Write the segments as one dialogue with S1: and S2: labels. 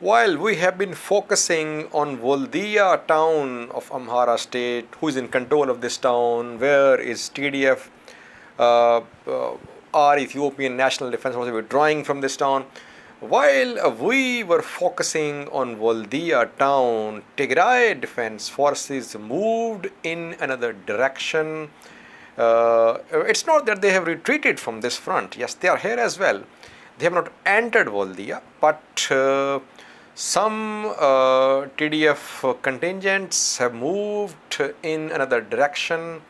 S1: While we have been focusing on Voldia town of Amhara state, who is in control of this town, where is TDF, our Ethiopian National Defense Forces withdrawing from this town. While we were focusing on Voldia town, Tigray Defense Forces moved in another direction. It's not that they have retreated from this front. Yes, they are here as well. They have not entered Voldia, but some TDF contingents have moved in another direction,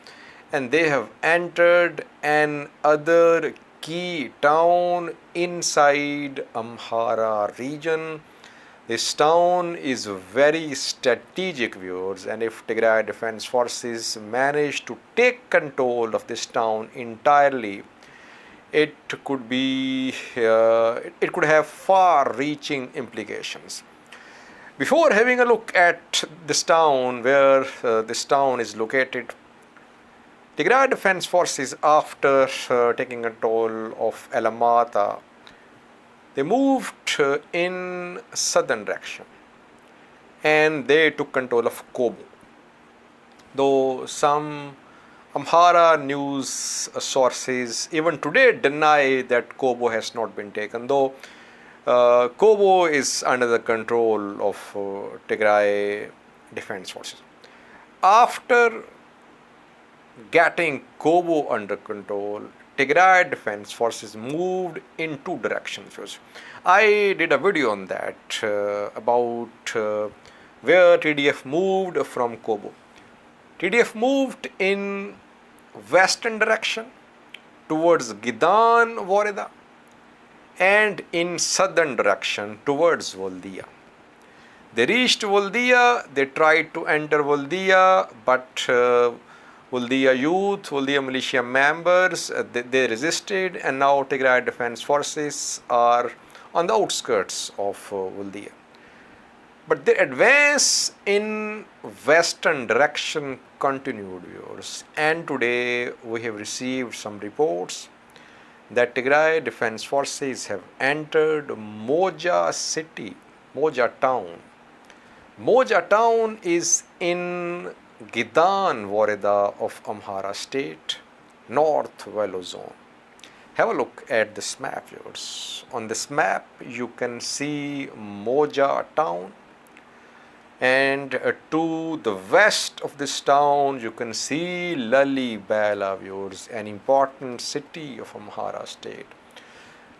S1: and they have entered another key town inside Amhara region. This town is very strategic, viewers, and if Tigray Defense Forces manage to take control of this town entirely, it could be it could have far-reaching implications. Before having a look at this town, where this town is located, Tigray Defense Forces, after taking control of Alamata, they moved in southern direction and they took control of Kobo. Though some Amhara news sources even today deny that Kobo has not been taken, though Kobo is under the control of Tigray Defense Forces. After getting Kobo under control, Tigray Defense Forces moved in two directions. I did a video on that about where TDF moved from Kobo. TDF moved in western direction towards Gidan Woreda and in southern direction towards Voldia. They reached Voldia, they tried to enter Voldia, but Voldia youth, Voldia militia members, they resisted, and now Tigray Defense Forces are on the outskirts of Voldia. But the advance in western direction continued, viewers, and today we have received some reports that Tigray Defense Forces have entered Muja city, Muja town. Muja town is in Gidan Woreda of Amhara state, North Velo zone. Have a look at this map, viewers. On this map you can see Muja town, and to the west of this town you can see Lalibela, viewers, an important city of Amhara state.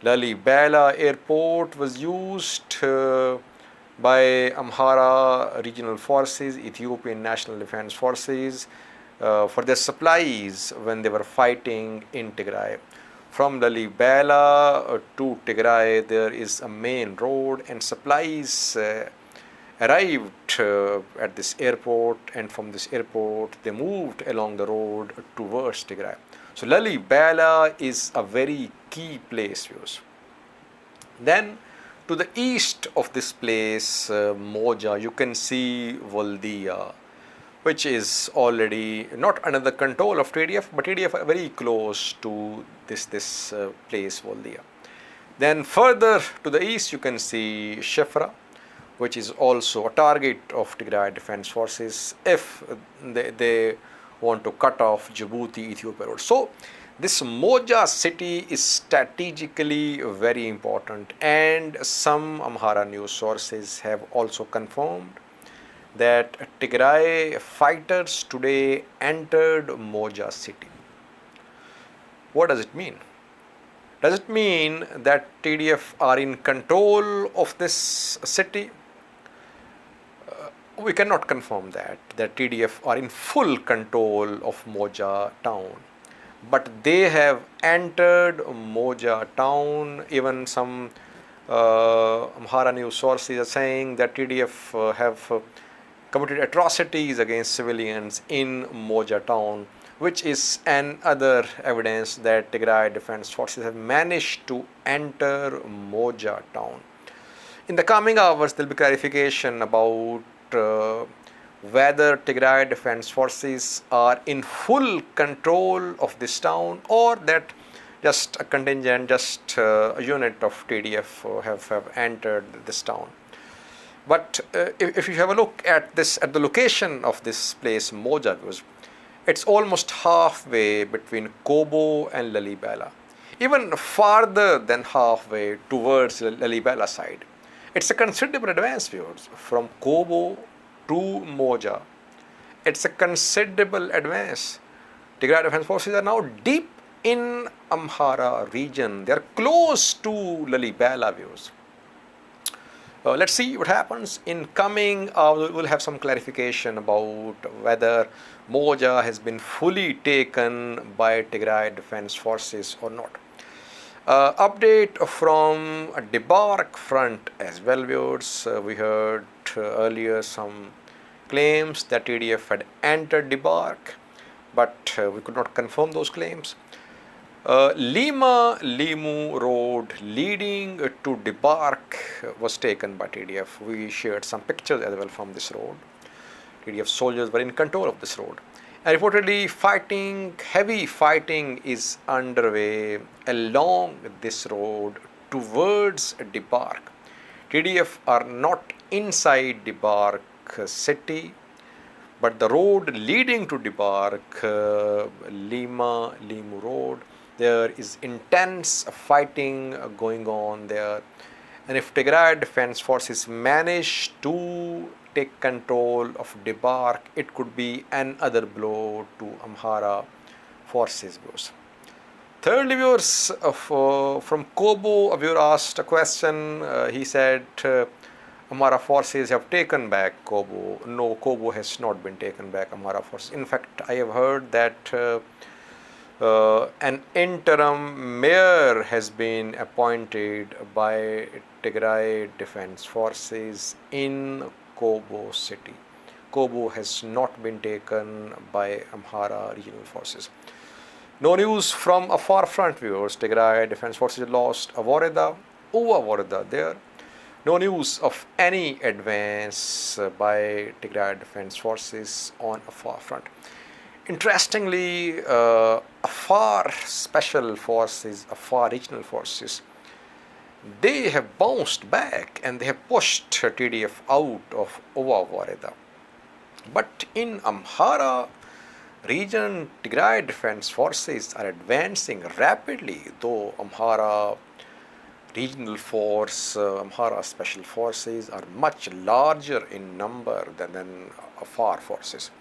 S1: Lalibela airport was used by Amhara regional forces, Ethiopian National Defense Forces, for their supplies when they were fighting in Tigray. From Lalibela to Tigray there is a main road, and supplies arrived at this airport, and from this airport they moved along the road towards Tigray. So Lalibela is a very key place, viewers. Then to the east of this place, Muja, you can see Voldia, which is already not under the control of TDF, but TDF are very close to this place, Voldia. Then further to the east you can see Shefra, which is also a target of Tigray Defense Forces if they want to cut off Djibouti-Ethiopia road. So this Muja city is strategically very important, and some Amhara news sources have also confirmed that Tigray fighters today entered Muja city. What does it mean? Does it mean that TDF are in control of this city? We cannot confirm that TDF are in full control of Muja town. But they have entered Muja town. Even some Amhara news sources are saying that TDF have committed atrocities against civilians in Muja town, which is another evidence that Tigray Defense Forces have managed to enter Muja town. In the coming hours, there will be clarification about whether Tigray Defense Forces are in full control of this town, or that just a contingent, just a unit of TDF have entered this town. But if you have a look at this, at the location of this place, Muja, it's almost halfway between Kobo and Lalibela, even farther than halfway towards Lalibela side. It's a considerable advance, viewers, from Kobo to Muja. It's a considerable advance. Tigray Defense Forces are now deep in Amhara region. They are close to Lalibela, viewers. Let's see what happens in coming. We'll have some clarification about whether Muja has been fully taken by Tigray Defense Forces or not. Update from Debark front as well, viewers. We heard earlier some claims that TDF had entered Debark, but we could not confirm those claims. Lima Limu road leading to Debark was taken by TDF. We shared some pictures as well from this road. TDF soldiers were in control of this road. And reportedly heavy fighting is underway along this road towards Debark. TDF are not inside Debark city, but the road leading to Debark, Lima Limu road, there is intense fighting going on there. And if Tigray Defense Forces manage to take control of Debark, it could be another blow to Amhara forces. Thirdly, viewers, from Kobo, a viewer asked a question. He said, Amhara forces have taken back Kobo. No, Kobo has not been taken back, Amhara forces. In fact, I have heard that an interim mayor has been appointed by Tigray Defense Forces in Kobo city. Kobo has not been taken by Amhara regional forces. No news from a far front, viewers. Tigray Defense Forces lost Avoreda, Uva there. No news of any advance by Tigray Defense Forces on a far front. Interestingly, Afar Special Forces, Afar Regional Forces, they have bounced back and they have pushed TDF out of Uva. But in Amhara region, Tigray Defense Forces are advancing rapidly, though Amhara Regional Force, Amhara Special Forces are much larger in number than Afar forces.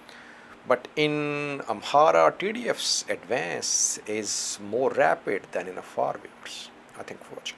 S1: But in Amhara, TDF's advance is more rapid than in Afar, viewers. I think for watching.